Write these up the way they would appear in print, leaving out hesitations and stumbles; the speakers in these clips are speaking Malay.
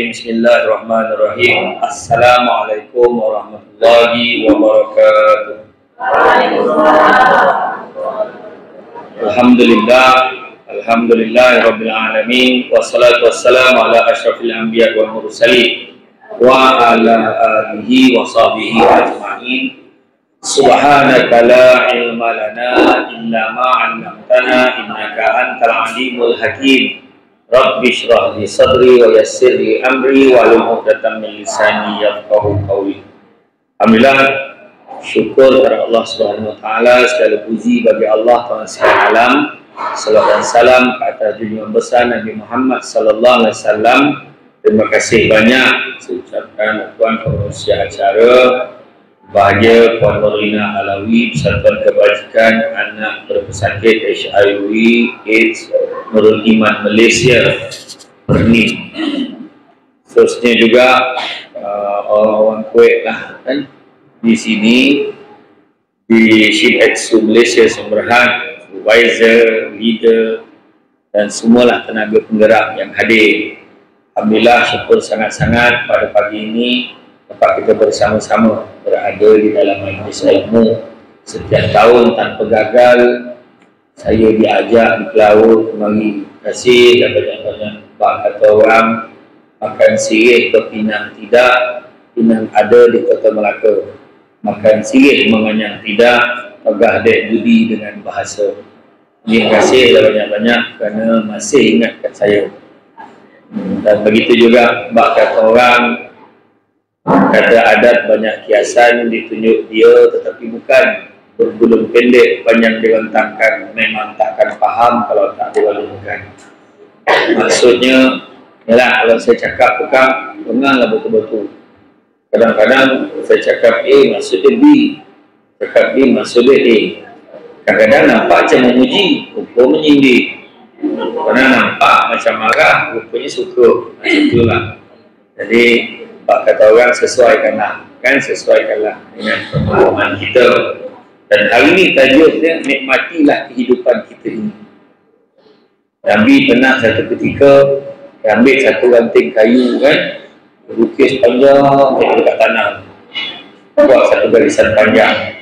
Bismillahirrahmanirrahim. Assalamualaikum warahmatullahi wabarakatuh. Alhamdulillah rabbil alamin, wassalatu wassalamu ala asyrafil anbiya wal mursalin wa ala alihi wa sahbihi ajma'in. Subhanaka la ilma lana illa ma 'allamtana innaka antal alimul hakim. Rabbi shrah li sadri wa yassir li amri wa hlul 'uqdatam min lisani yafqahu qawli. Alhamdulillah, syukur kepada Allah Subhanahu wa taala, segala puji bagi Allah Tuhan sekalian alam. Salawat dan salam ke atas junjungan besar Nabi Muhammad sallallahu alaihi wasallam. Terima kasih banyak saya ucapkan tuan pengurusi acara bahagia Puan Nurlina Alawi, Persatuan Kebajikan Anak Berpesakit HIV AIDS Nurul Iman Malaysia Perni. Seterusnya juga orang-orang Kuwait lah kan di sini, di SHIP-EXU Malaysia Semberhad, supervisor, leader dan semualah tenaga penggerak yang hadir. Alhamdulillah, syukur sangat-sangat pada pagi ini dapat kita bersama-sama berada di dalam majlis ilmu. Setiap tahun tanpa gagal saya diajak di Kelau kemari. Terima kasih dan banyak-banyak bak kata orang makan sirih ke Pinang tidak, Pinang ada di Kota Melaka. Makan sirih menganyang tidak, pegah dek budi dengan bahasa. Terima kasih dan banyak-banyak kerana masih ingatkan saya. Dan begitu juga bak kata orang, kata adat banyak kiasan ditunjuk dia tetapi bukan, berbulung pendek panjang direntangkan, memang takkan faham kalau tak diwalakan. Maksudnya yalah, kalau saya cakap bukan, dengarlah betul-betul. Kadang-kadang saya cakap A maksudnya B, cakap B maksudnya A. Kadang-kadang nampak macam memuji, rupa menyindir. Kadang nampak macam marah, rupanya suka. Macam itulah. Jadi pak kata orang, sesuaikanlah, kan, sesuaikanlah dengan pemahaman kita. Dan hari ini tajuknya nikmatilah kehidupan kita ini. Nabi pernah satu ketika ambil satu ranting kayu kan, lukis panjang dekat tanah, buat satu garisan panjang.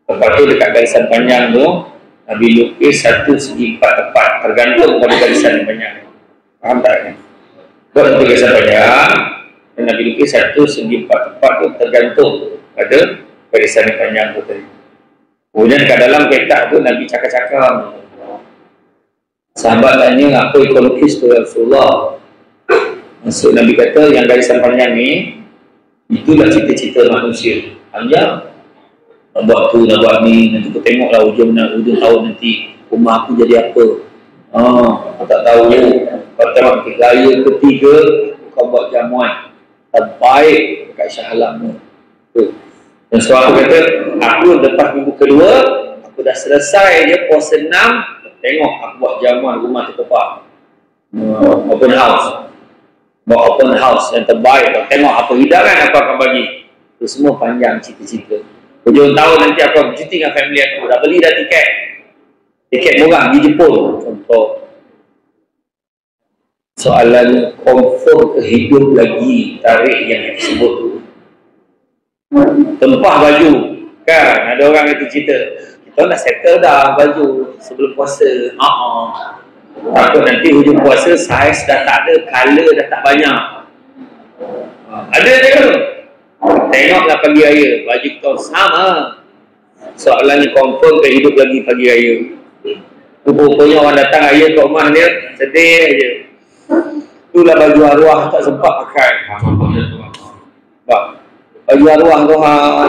Lepas tu dekat garisan panjang tu Nabi lukis satu segi empat tepat, tergantung pada garisan panjang. Faham tak? Buat satu garisan panjang, Nabi lukis satu segi empat tepat tu tergantung pada garisan panjang tu tadi. Kemudian kat dalam petak tu Nabi cakap-cakap. Sahabat tanya, apa ikut lukis tu Rasulullah? Maksud Nabi kata yang garisan panjang ni, itulah cita-cita manusia. Panjang, nak buat tu, nak buat ni, nanti kau tengoklah ujung tahun nanti rumah aku jadi apa. Aku tak tahu. Kau tengok raya ketiga kau buat jamuan terbaik dekat Shah Alam tu. Dan suatu kata, aku lepas minggu kedua, aku dah selesai je puasa 6, tengok aku buat jamuan rumah terkepak. Open house. Buat open house yang terbaik. Tengok apa hidangan aku akan bagi. Itu semua panjang cita-cita. Hujung tahun nanti aku akan bercuti dengan family aku. Dah beli dah tiket. Tiket murah di Jepun contoh. Soalan confirm ke hidup lagi tarikh yang disebut tu. Tempah baju. Kan, ada orang itu cerita, kita nak settle dah baju sebelum puasa. Takut nanti hujung puasa saiz dah tak ada, color dah tak banyak. Ada je kan? Tengoklah pagi raya, baju kita sama. Soalannya confirm ke hidup lagi pagi raya. Rupanya orang datang raya ke rumah dia, sedih aja. Itulah baju arwah tak sempat pakai. Baju arwah tu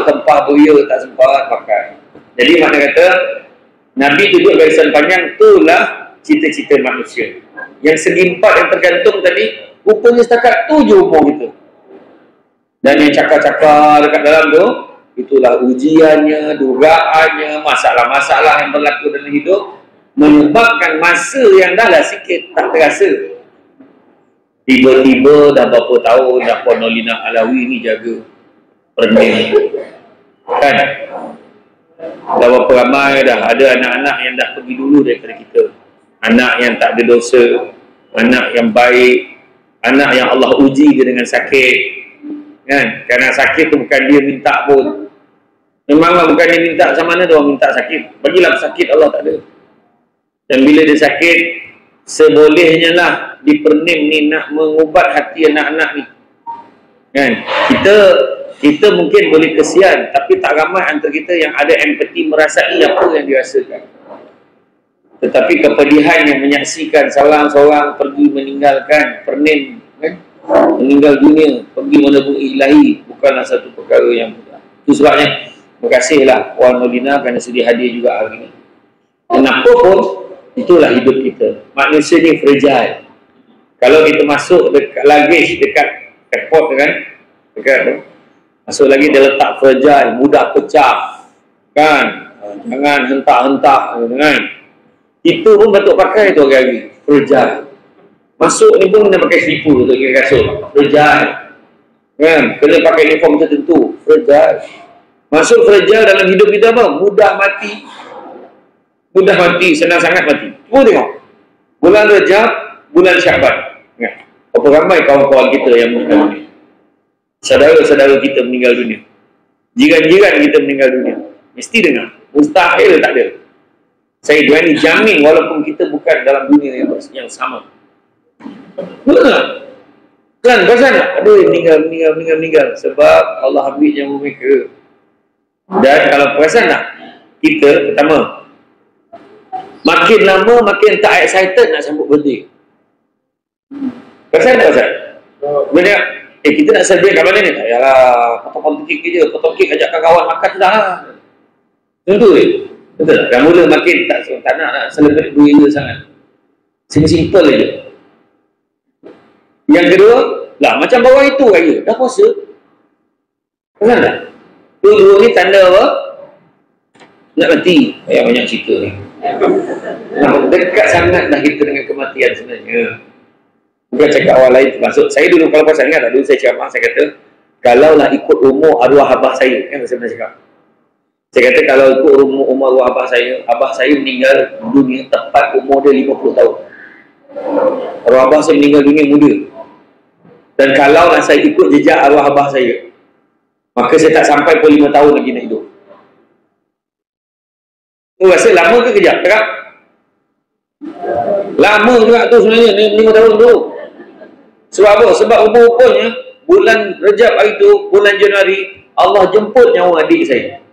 tempah buaya tak sempat pakai. Jadi makna kata Nabi tunjuk garisan panjang, itulah cita-cita manusia. Yang segi empat yang tergantung tadi, rupanya setakat tu je umur kita. Dan yang cakar-cakar dekat dalam tu, itulah ujiannya, dugaannya, masalah-masalah yang berlaku dalam hidup, menyebabkan masa yang dah lah sikit tak terasa. Tiba-tiba dah berapa tahun dah Puan Nolina Alawi ni jaga perning. Kan? Dah berapa ramai dah ada anak-anak yang dah pergi dulu daripada kita. Anak yang tak ada dosa, anak yang baik, anak yang Allah uji dia dengan sakit. Kan? Kerana sakit tu bukan dia minta pun. Memanglah bukan dia minta, macam mana dia orang minta sakit. Bagilah sakit, Allah tak ada. Dan bila dia sakit, sebolehnya lah dipernim ni nak mengubat hati anak-anak ni. Kan? Kita mungkin boleh kesian, tapi tak ramai antara kita yang ada empati merasai apa yang dirasakan. Tetapi kepedihan yang menyaksikan seorang-seorang pergi meninggalkan pernim, kan? Meninggal dunia, pergi menebus ilahi, bukanlah satu perkara yang mudah. Itu sebabnya, terima kasihlah Puan Nolina kerana sedia hadir juga hari ini. Kenapa pun, itulah hidup kita. Manusia ni fragile. Kalau kita masuk dekat luggage, dekat airport kan, dekat masuk lagi dia letak fragile, mudah pecah. Kan? Jangan hentak-hentak kan. Itu pun betul pakai tu hari-hari. Fragile. Masuk ni pun kena pakai slipu untuk kira kasut. Fragile. Kan? Kena pakai uniform tertentu. Fragile. Masuk fragile dalam hidup kita apa? Mudah mati. Mudah mati, senang sangat mati. Cuba tengok. Bulan Rejab, bulan Syaban. Kan? Berapa ramai kawan-kawan kita yang meninggal dunia. Saudara-saudara kita meninggal dunia. Jiran-jiran kita meninggal dunia. Mesti dengar. Mustahil tak ada. Saya berani jamin walaupun kita bukan dalam dunia yang sama. Benar. Kan, pasal tak? Aduh, meninggal. Sebab Allah ambil nyawa mereka. Dan kalau perasan tak? Kita, pertama, makin lama makin tak excited nak sambut birthday. Perasan tak pasal? Benda, kita nak celebrate kat mana ni? Tak yalah, potong kek je. Potong kek ajakkan kawan makan tu dah. Tentu je. Betul tak? Dah mula makin tak nak celebrate dunia sangat. Simple je. Yang kedua, lah macam bawah itu raya. Dah puasa. Perasan tak? Dua ni tanda apa? Nak mati. Yang banyak cerita ni. Dekat sangat dah kita dengan kematian sebenarnya. Bukan cakap orang lain termasuk. Saya dulu kalau pasal ingat tak, dulu saya ceramah, saya kata kalaulah ikut umur arwah abah saya, kan saya pernah cakap. Saya kata kalau ikut umur arwah abah saya meninggal dunia tepat umur dia 50 tahun. Arwah abah saya meninggal dunia muda. Dan kalaulah saya ikut jejak arwah abah saya, maka saya tak sampai pun 5 tahun lagi nak hidup. Tu rasa lama ke kejap? Cakap lama juga tu sebenarnya, 5 tahun tu. Sebab apa? Sebab rupa-rupanya bulan Rejab hari tu, bulan Januari, Allah jemput nyawa adik saya.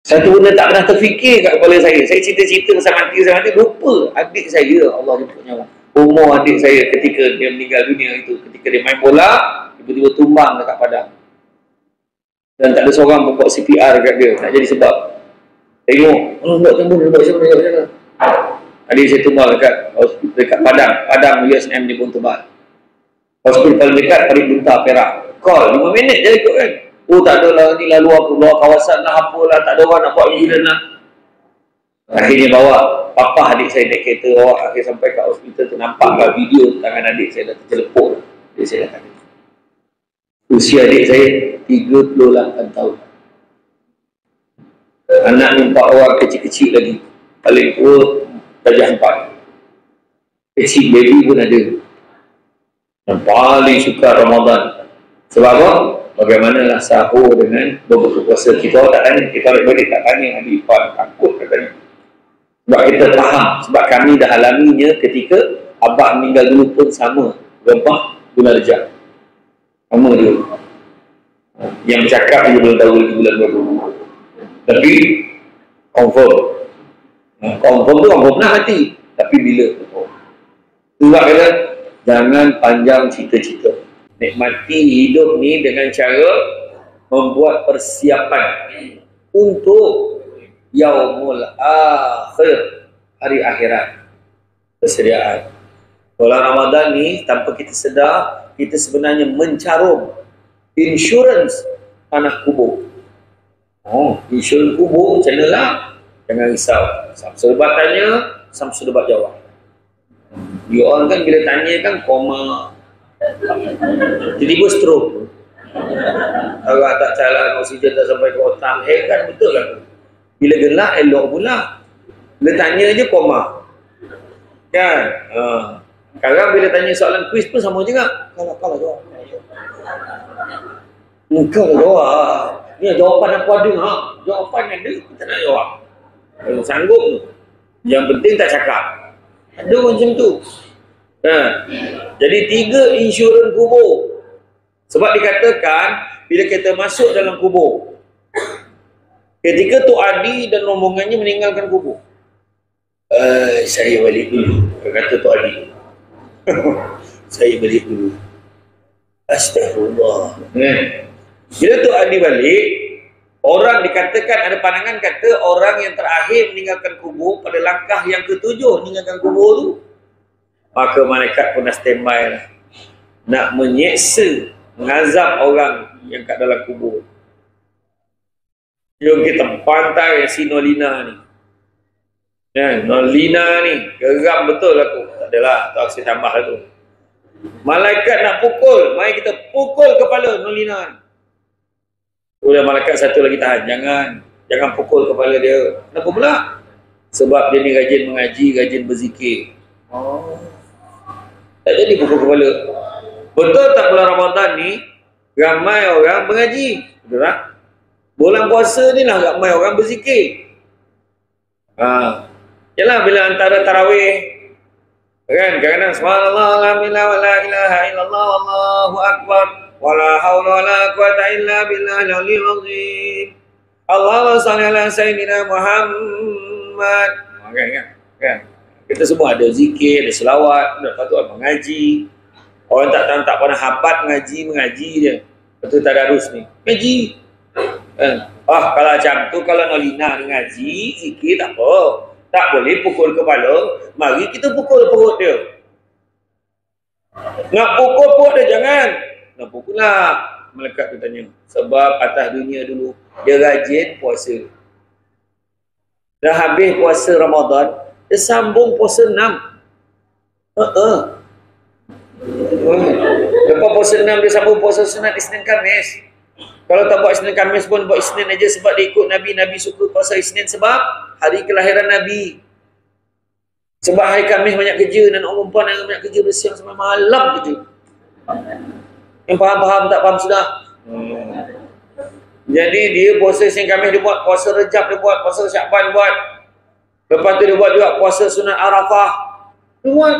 Satu benda tak pernah terfikir kat kepala saya. Saya cerita-cerita pasal mati, lupa adik saya Allah jemput nyawa. Umur adik saya ketika dia meninggal dunia itu, ketika dia main bola, tiba-tiba tumbang dekat padang. Dan tak ada seorang pun buat CPR dekat dia. Tak jadi sebab. Tengok, buat tembun, buat macam. Adik saya tumbang dekat Padang USM di pun tebal. Hospital paling dekat Parit Bunta Perak. Call 5 minit je ikut kan. Oh tak ada lah, ni lah luar kawasan lah, apalah, tak ada orang nak buat ambulans lah. Akhirnya bawa papa adik saya naik kereta, akhir sampai kat hospital tu, nampaklah video tangan adik saya dah tercelepuk. Adik saya dah kata. Usia adik saya 38 tahun. Anak ni 4 orang kecil-kecil lagi. Paling tua darjah 4. kecil baby pun ada yang paling suka Ramadan. Sebab apa? Bagaimanalah sahur dengan berbuka puasa. Kita orang tak tanya, kita orang balik tak tanya, adik ipar takut katanya. Sebab kita faham, sebab kami dah alaminya ketika abah meninggal dulu pun sama, gempa bulan Rejab sama dia. Yang bercakap dia belum tahu lagi bulan berapa, tapi confirm tu confirm nak hati, tapi bila sebab kata jangan panjang cita-cita, nikmati hidup ni dengan cara membuat persiapan untuk yaumul akhir, hari akhirat, persediaan. Bulan Ramadan ni tanpa kita sedar, kita sebenarnya mencarum insurans tanah kubur. Insurans kubur macam mana lah? Jangan risau. Samsul Debat tanya, Samsul Debat jawab. Dia orang kan bila tanya kan koma, tiba-tiba stroke. Kalau tak jalan, oksigen tak sampai ke otak, kan betul lah. Bila gelak, elok pula. Bila tanya je koma. Kan? Sekarang bila tanya soalan kuis pun sama juga. Kalau jawab. Engkau jawab. Ni jawapan aku ada. Jawapan ada, kita nak jawab. Kalau sanggup tu. Yang penting tak cakap. Ada macam tu. Jadi 3 insurans kubur. Sebab dikatakan bila kita masuk dalam kubur, ketika Tok Adi dan rombongannya meninggalkan kubur, saya balik dulu. Kata Tok Adi. Saya balik dulu. Astagfirullah. Bila Tok Adi balik, orang dikatakan, ada pandangan kata orang yang terakhir meninggalkan kubur pada langkah yang ke-7 meninggalkan kubur tu, maka malaikat pun dah standby lah nak menyeksa, mengazab orang yang kat dalam kubur. Jom kita pantai si Nolina ni. Nolina ni geram betul aku. Tak adalah, tak saya tambah lah tu. Malaikat nak pukul, mari kita pukul kepala Nolina ni. Udah malaikat satu lagi tahan, jangan pukul kepala dia. Kenapa pula? Sebab dia ni rajin mengaji, rajin berzikir. Tak jadi pukul kepala. Betul tak bulan Ramadan ni ramai orang mengaji? Betul tak? Bulan puasa ni lah ramai orang berzikir. Yalah bila antara tarawih kan, kadang-kadang subhanallah alhamdulillah wa la ilaha illallah wallahu akbar wa la hawla wa la quwata illa billahil aliyyil azim. Allahumma shalli ala sayyidina Muhammad. Kan? Kita semua ada zikir, ada selawat, ada patut mengaji. Orang tak pernah hafat mengaji je. Betul tadarus ni. Ngaji. Kalau macam tu, kalau Nolina ngaji, zikir tak apa. Tak boleh pukul kepala, mari kita pukul perut dia. Nak pukul perut dia, jangan. Nak pukul lah. Malaikat tu tanya. Sebab atas dunia dulu, dia rajin puasa. Dah habis puasa Ramadan, dia sambung puasa 6. Lepas puasa 6, dia sambung puasa sunat Isnin Khamis. Kalau tak buat Isnin Khamis pun buat Isnin aja, sebab dia ikut Nabi. Nabi suka puasa Isnin sebab hari kelahiran Nabi. Sebab hari Khamis banyak kerja, dan orang perempuan yang banyak kerja bersiang sampai malam kerja. Yang faham tak faham sudah. Jadi dia puasa Isnin Khamis dia buat, puasa Rejab dia buat, puasa Syakban buat. Lepas tu dia buat juga puasa sunat Arafah. Dia buat.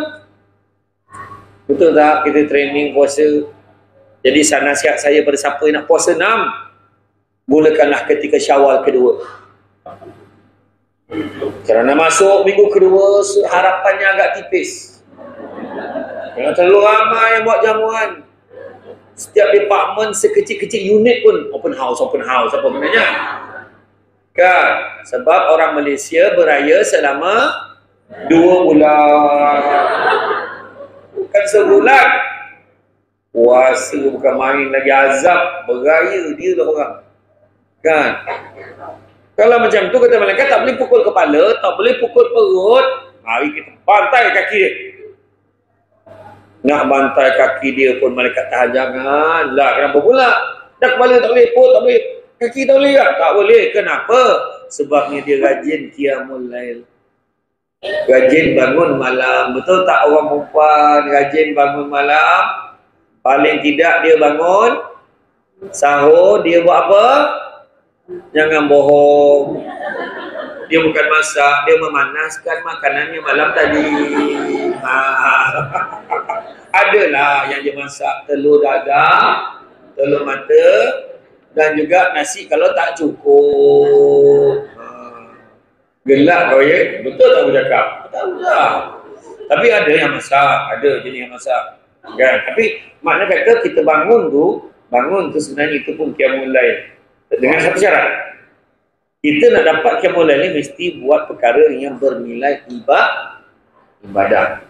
Betul tak? Kita training puasa. Jadi nasihat saya pada siapa yang nak puasa 6, mulakanlah ketika Syawal kedua. Kerana masuk minggu kedua, harapannya agak tipis. Jangan terlalu ramai yang buat jamuan. Setiap department sekecil-kecil unit pun open house apa benarnya? Kan? Sebab orang Malaysia beraya selama 2 bulan. Bukan sebulan. Puasa bukan main lagi, azab, beraya dia lah orang. Kan? Kalau macam tu kata malaikat, tak boleh pukul kepala, tak boleh pukul perut, mari kita bantai kaki dia. Nak bantai kaki dia pun malaikat tahan, jangan lah. Kenapa pula? Dah kepala tak boleh, perut tak boleh, kaki tak boleh tak? Tak boleh. Kenapa? Sebabnya dia rajin qiyamul lail. Rajin bangun malam. Betul tak orang perempuan rajin bangun malam? Paling tidak dia bangun sahur, dia buat apa? Jangan bohong. Dia bukan masak, dia memanaskan makanannya malam tadi. Adalah yang dia masak telur dadar, telur mata, dan juga nasi kalau tak cukup. Gelak kau ya? Betul tak aku cakap? Tahu lah. Tapi ada yang masak, ada jenis yang masak. Kan? Tapi makna kata kita bangun tu sebenarnya itu pun qiyamul lail. Dengan satu syarat. Kita nak dapat qiyamul lail ni mesti buat perkara yang bernilai ibadah.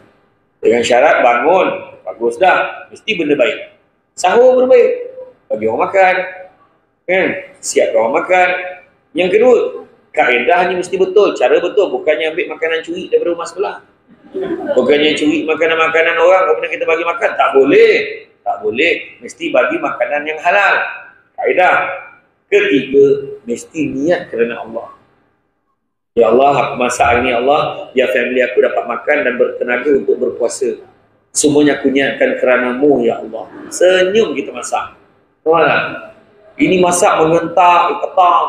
Dengan syarat bangun, bagus dah, mesti benda baik. Sahur benda baik. Bagi orang makan. Kan? Siapkan orang makan. Yang kedua, kaedahnya mesti betul, cara betul, bukannya ambil makanan curi daripada rumah sebelah. Bukannya curi makanan-makanan orang kemudian kita bagi makan, tak boleh. Tak boleh, mesti bagi makanan yang halal. Kaedah. Ketiga, mesti niat kerana Allah. Ya Allah, aku masak ini Allah, ya family aku dapat makan dan bertenaga untuk berpuasa. Semuanya aku niatkan kerana-Mu ya Allah. Senyum kita masak. Tuan, ini masak mengentak, ketang,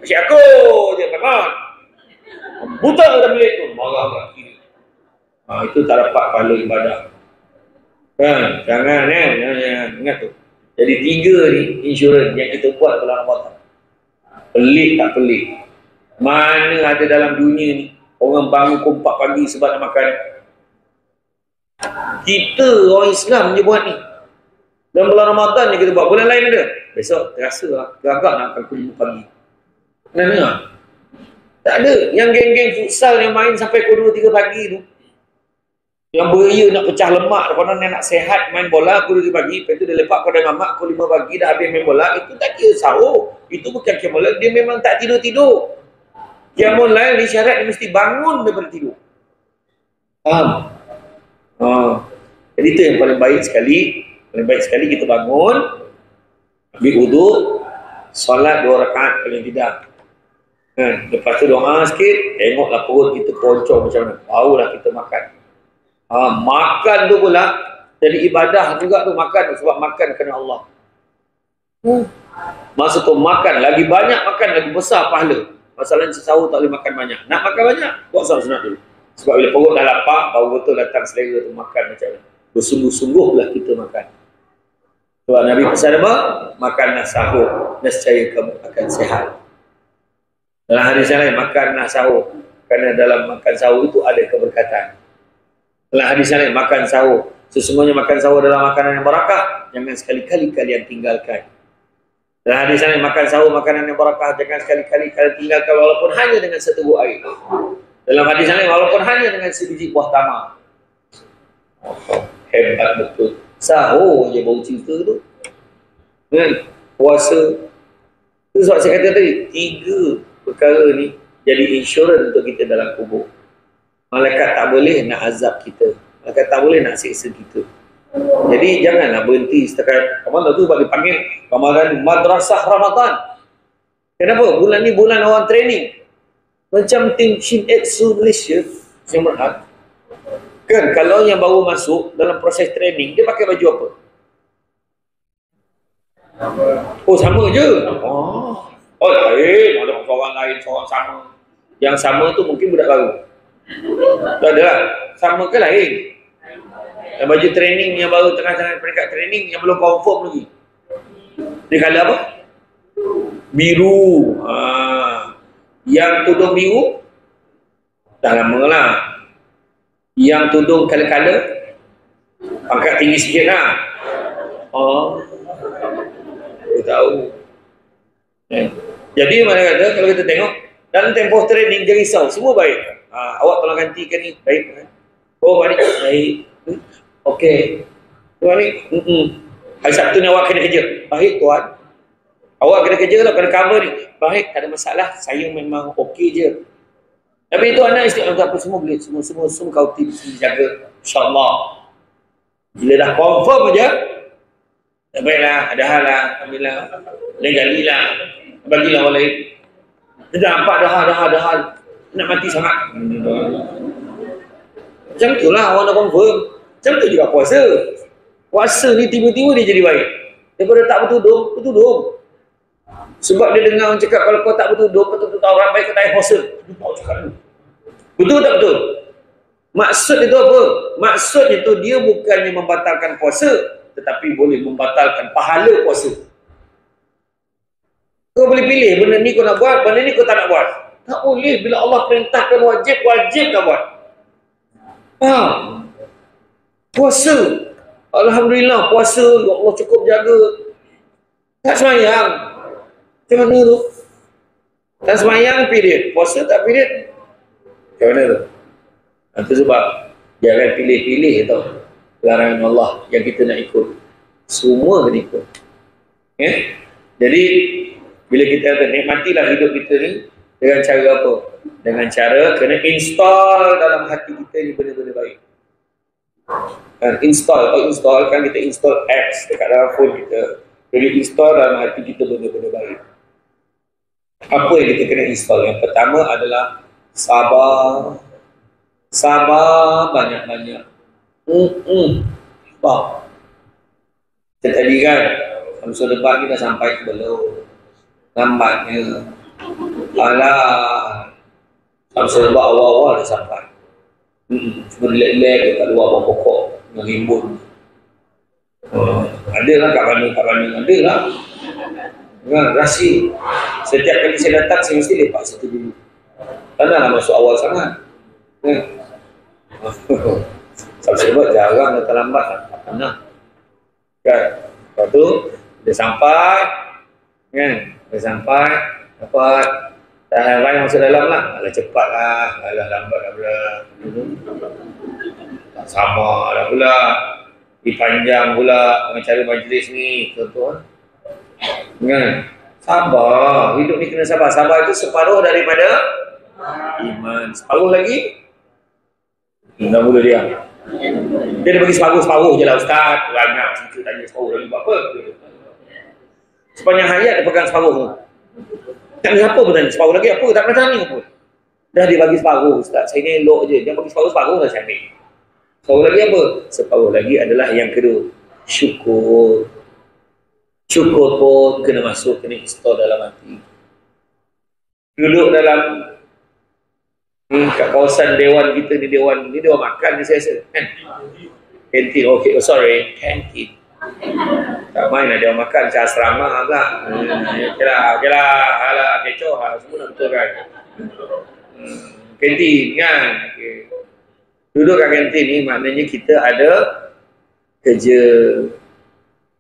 Asyik aku je kan. Buta dalam bilik tu. Marah kiri. Itu tak dapat pahala ibadah. Kan? Jangan ingat tu. Jadi 3 ni insurans yang kita buat dalam Ramadan. Pelik tak pelik. Mana ada dalam dunia ni orang bangun pukul 4 pagi sebab nak makan. Kita orang Islam je buat ni. Dalam bulan Ramadan ni kita buat. Bulan lain ada. Besok terasa lah. Gagak nak makan pukul 5 pagi. Kenapa? Tak ada. Yang geng-geng futsal yang main sampai pukul 2-3 pagi tu. Yang beria nak pecah lemak. Konon nak sehat main bola pukul 2 pagi. Lepas tu dia lepak pada mamak pukul 5 pagi dah habis main bola. Itu tak kira sahur. Itu bukan qiyamul lail. Dia memang tak tidur-tidur. Qiyamul lail ni syarat dia mesti bangun daripada tidur. Faham? Jadi itu yang paling baik sekali. Paling baik sekali kita bangun, ambil wuduk, solat 2 rakaat paling tidak. Lepas tu doa sikit, tengoklah perut kita poncong macam mana. Barulah kita makan. Makan tu pula jadi ibadah juga tu, makan sebab makan kerana Allah. Masa tu makan, lagi banyak makan, lagi besar pahala. Masalahnya sahur tak boleh makan banyak. Nak makan banyak, buat salat sunat dulu. Sebab bila perut dah lapar, baru betul datang selera tu makan macam mana. Bersungguh-sungguhlah kita makan. Sebab Nabi pesan apa? Makanlah sahur, nescaya kamu akan sihat. Dalam hadis yang lain, makanlah sahur. Kerana dalam makan sahur itu ada keberkatan. Dalam hadis yang lain, makan sahur. Sesungguhnya makan sahur adalah makanan yang barakah. Jangan sekali-kali kalian tinggalkan. Dalam hadis yang lain, makan sahur makanan yang barakah. Jangan sekali-kali kalian tinggalkan walaupun hanya dengan seteguk air. Dalam hadis yang lain, walaupun hanya dengan sebiji buah tamar. Hebat betul. Sahur je bau cerita tu. Kan? Puasa. Itu sebab saya kata tadi, 3 perkara ni jadi insurans untuk kita dalam kubur. Malaikat tak boleh nak azab kita. Malaikat tak boleh nak siksa kita. Jadi janganlah berhenti setakat Ramadan tu bagi panggil Ramadan Madrasah Ramadan. Kenapa? Bulan ni bulan orang training. Macam tim Shin Etsu Malaysia yang berhad. Kan kalau yang baru masuk dalam proses training, dia pakai baju apa? Oh, sama je. Oh lain, ada orang lain, seorang sama. Yang sama tu mungkin budak baru. Tak ada lah. Sama ke lain? Yang baju training yang baru tengah-tengah peringkat training yang belum confirm lagi. Dia kala apa? Biru. Yang tudung biru dah lama lah. Yang tudung kala-kala pangkat tinggi sikit lah. Dia tahu. Jadi mana kata kalau kita tengok dalam tempoh training dia risau semua baik. Awak tolong gantikan ni baik. Oh baik. Okey. Tuan ni hari Sabtu ni awak kena kerja. Baik tuan. Awak kena kerja lah, kena cover ni. Baik, tak ada masalah. Saya memang okey je. Tapi itu anak istiqamah apa semua boleh. Semua kau tim jaga. InsyaAllah. Bila dah confirm aja, baiklah, ada hal lah. Ambillah. Lain kali lah. Bagilah orang lain. Dia dah nampak dah hal. nak mati sangat. Macam itulah orang dah confirm. Macam tu juga puasa. Puasa ni tiba-tiba dia jadi baik. Daripada tak bertudung, bertudung. Sebab dia dengar orang cakap kalau kau tak bertudung, kau tahu ramai kau tak payah puasa. Kau cakap tu. Betul tak betul? Maksud itu apa? Maksud itu dia bukannya membatalkan puasa, tetapi boleh membatalkan pahala puasa. Kau boleh pilih benda ni kau nak buat, benda ni kau tak nak buat. Tak boleh. Bila Allah perintahkan wajib, wajib kau buat. Puasa. Alhamdulillah puasa, ya Allah cukup jaga. Tak semayang. Macam mana tu? Tak semayang period. Puasa tak period. Macam mana tu? Itu sebab jangan pilih-pilih tau larangan Allah yang kita nak ikut. Semua kena ikut. Jadi bila kita kata nikmatilah hidup kita ni dengan cara apa? Dengan cara kena install dalam hati kita ni benda-benda baik. Install kan kita install apps dekat dalam phone kita. Jadi install dalam hati kita benda-benda baik. Apa yang kita kena install? Yang pertama adalah sabar. Sabar banyak-banyak. Kita tadi kan Samsul debat ni dah sampai ke belum? Lambatnya. Alah, Samsul debat awal-awal dah sampai. Cuma relax-relax dekat luar bawah pokok menghimbun. Ada lah kat mana ada lah. Rahsia. Setiap kali saya datang saya mesti lepak situ dulu. Taklah masuk awal sangat. Samsul debat jarang datang lambat lah. Tak pernah. Kan? Lepas tu dia sampai kan? Dia sampai dapat lain masuk dalam lah. Alah cepat lah. Alah lambat lah pula. Tak sama lah pula. Dipanjang pula dengan cara majlis ni. Contoh kan? Sabar. Hidup ni kena sabar. Sabar itu separuh daripada iman. Separuh lagi dah mula dia. Dia dah bagi separuh-separuh je lah Ustaz. Banyak cerita tanya separuh lagi buat apa? Sepanjang hayat dia pegang separuh tu. Tak ada apa pun tanya. Separuh lagi apa? Tak pernah tanya pun. Dah dia bagi separuh Ustaz. Saya ni elok je. Dia bagi separuh-separuh dah saya ambil. Separuh lagi apa? Separuh lagi adalah yang kedua. Syukur. Syukur pun kena masuk, kena install dalam hati. Duduk dalam kat kawasan dewan kita ni, dewan makan ni saya rasa kan? Kantin, okay, sorry, kantin. Tak main lah dewan makan, macam asrama pula. Okay lah, alah, kecoh lah, semua nak betul kan? Kantin kan? Okay. Duduk kat kantin ni maknanya kita ada kerja.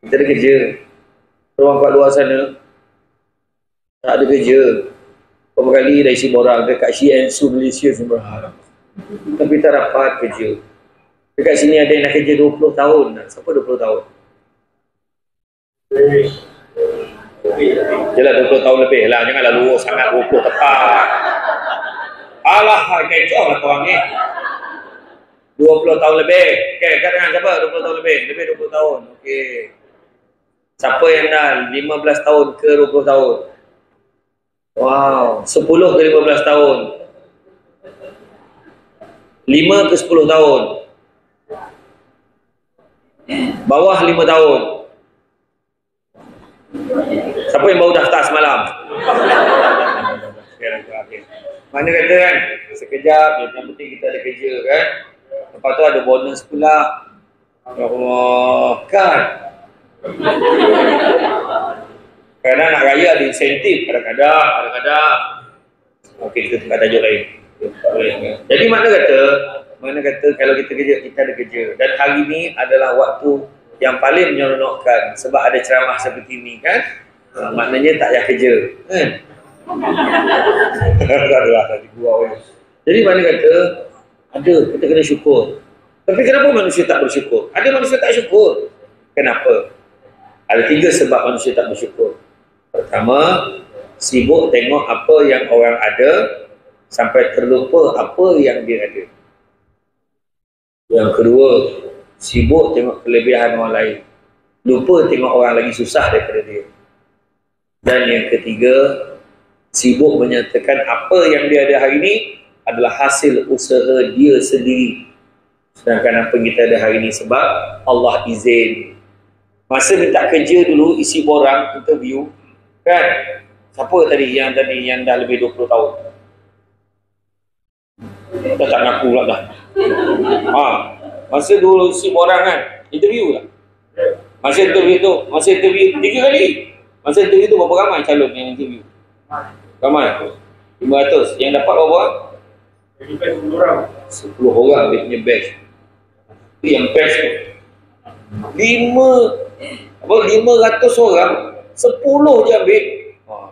Kita ada kerja. Orang kat luar sana tak ada kerja. Beberapa kali dah isi borang dekat Shiensu Malaysia semua. Tapi tak dapat kerja. Dekat sini ada yang nak kerja 20 tahun. Siapa 20 tahun? Jelah 20 tahun lebih lah. Janganlah luar sangat 20 tepat. Alah, kecoh lah korang ni. 20 tahun lebih. Okay, katakan siapa 20 tahun lebih? Lebih 20 tahun. Okay. Siapa yang dah 15 tahun ke 20 tahun? Wow, 10 ke 15 tahun. 5 ke 10 tahun. Bawah 5 tahun. Siapa yang baru daftar semalam? Mana kata kan, sekejap, yang penting kita ada kerja kan. Lepas tu ada bonus pula. Ya Allah, kan? Kadang nak raya ada insentif, kadang-kadang. Okey, kita tukar tajuk lain. Jadi mana kata kalau kita kerja, kita ada kerja. Dan hari ini adalah waktu yang paling menyeronokkan sebab ada ceramah seperti ini kan. Maknanya tak payah kerja kan. Jadi mana kata ada, kita kena syukur. Tapi kenapa manusia tak bersyukur? Ada manusia tak syukur. Kenapa? Ada 3 sebab manusia tak bersyukur. Pertama, sibuk tengok apa yang orang ada sampai terlupa apa yang dia ada. Yang kedua, sibuk tengok kelebihan orang lain, lupa tengok orang lagi susah daripada dia. Dan yang ketiga, sibuk menyatakan apa yang dia ada hari ini adalah hasil usaha dia sendiri. Sedangkan apa yang kita ada hari ini sebab Allah izin. Masa minta kerja dulu, isi borang, interview, kan? Siapa tadi yang dah lebih 20 tahun? Dah tak ngaku pula dah. Masa dulu isi borang kan, interview lah. Masa interview 3 kali. Masa interview tu berapa ramai calon yang interview? Ramai. 500. Yang dapat berapa orang? 10 orang. 10 orang dia punya batch. Itu yang batch tu. 500 orang, 10 je ambil.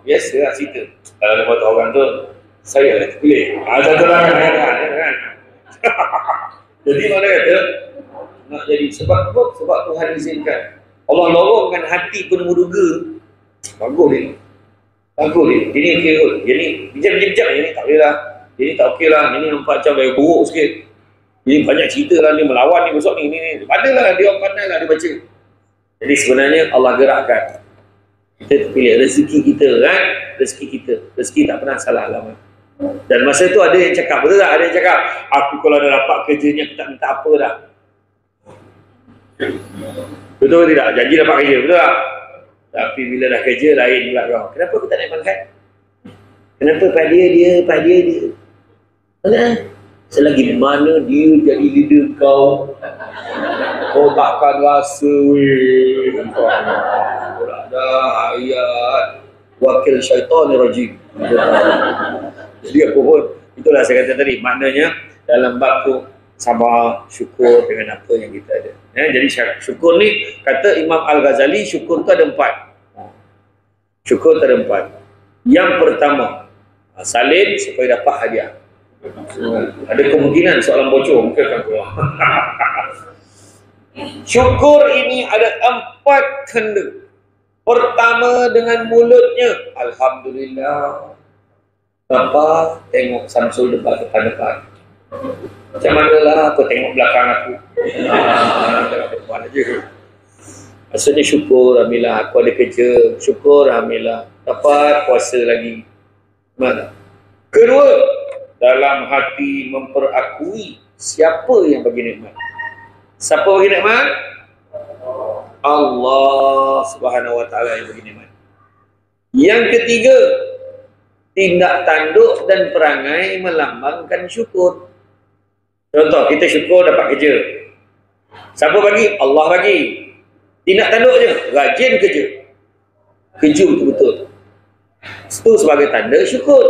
Biasa lah cerita. Kalau 500 orang tu, saya lah terpilih. Satu lah kan. Jadi mana kata, nak jadi sebab apa? Sebab Tuhan izinkan. Allah lorongkan hati penuh duga. Bagus dia. Ini okey kot. Ini bijak-bijak ini tak boleh lah. Ini tak okey lah. Ini nampak macam very buruk sikit. Ini banyak cerita lah, ni melawan ni besok ni. Padalah dia orang pandai lah dia baca. Jadi sebenarnya Allah gerakkan. Kita terpilih rezeki kita kan. Rezeki tak pernah salah alamat. Dan masa tu ada yang cakap, betul tak? Ada yang cakap, aku kalau dah dapat kerjanya aku tak minta apa dah. Betul ke tidak? Janji dapat kerja, betul tak? Tapi bila dah kerja lain pula kau. Kenapa aku tak naik pangkat? Kenapa pada dia? Kenapa? Selagi mana dia jadi leader kau takkan rasa weh. Kau dah ayat wakil syaitan rajim. Jadi apa pun, itulah saya kata tadi, maknanya dalam bab tu sabar, syukur dengan apa yang kita ada. Jadi syukur ni, kata Imam Al-Ghazali, syukur tu ada 4. Syukur tu ada 4. Yang pertama, salin supaya dapat hadiah. Ada kemungkinan soalan bocor, mungkin akan keluar. Syukur ini ada 4 tanda. Pertama dengan mulutnya, Alhamdulillah. Bapa tengok Samsul depan. Macam mana lah aku tengok belakang aku. Tengok depan aja. Maksudnya syukur, alhamdulillah aku ada kerja. Syukur, alhamdulillah dapat puasa lagi. Mana? Kedua, dalam hati memperakui siapa yang bagi nikmat. Siapa bagi nikmat? Allah Subhanahu wa taala yang bagi nikmat. Yang ketiga, tindak tanduk dan perangai melambangkan syukur. Contoh, kita syukur dapat kerja. Siapa bagi? Allah bagi. Tindak tanduk je, rajin kerja. Kerja betul-betul. Itu sebagai tanda syukur.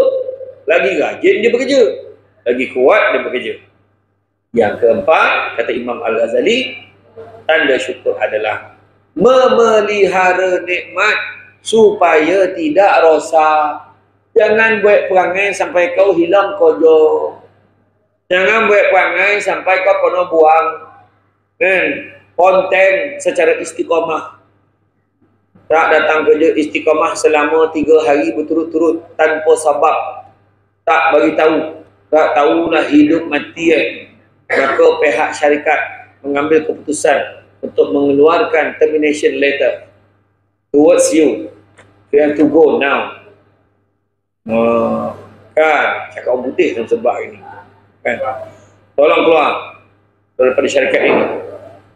Lagi rajin dia bekerja, lagi kuat dia bekerja. Yang keempat, kata Imam Al-Ghazali, tanda syukur adalah memelihara nikmat supaya tidak rosak. Jangan buat perangai sampai kau hilang kojo. Jangan buat perangai sampai kau kena buang konten secara istiqamah. Tak datang kerja istiqamah selama 3 hari berturut-turut tanpa sebab. Tak bagi tahu. Tak tahulah hidup mati Maka pihak syarikat mengambil keputusan untuk mengeluarkan termination letter towards you. You have to go now. Kan cakap orang putih dalam sebab ini kan, tolong keluar daripada syarikat ini.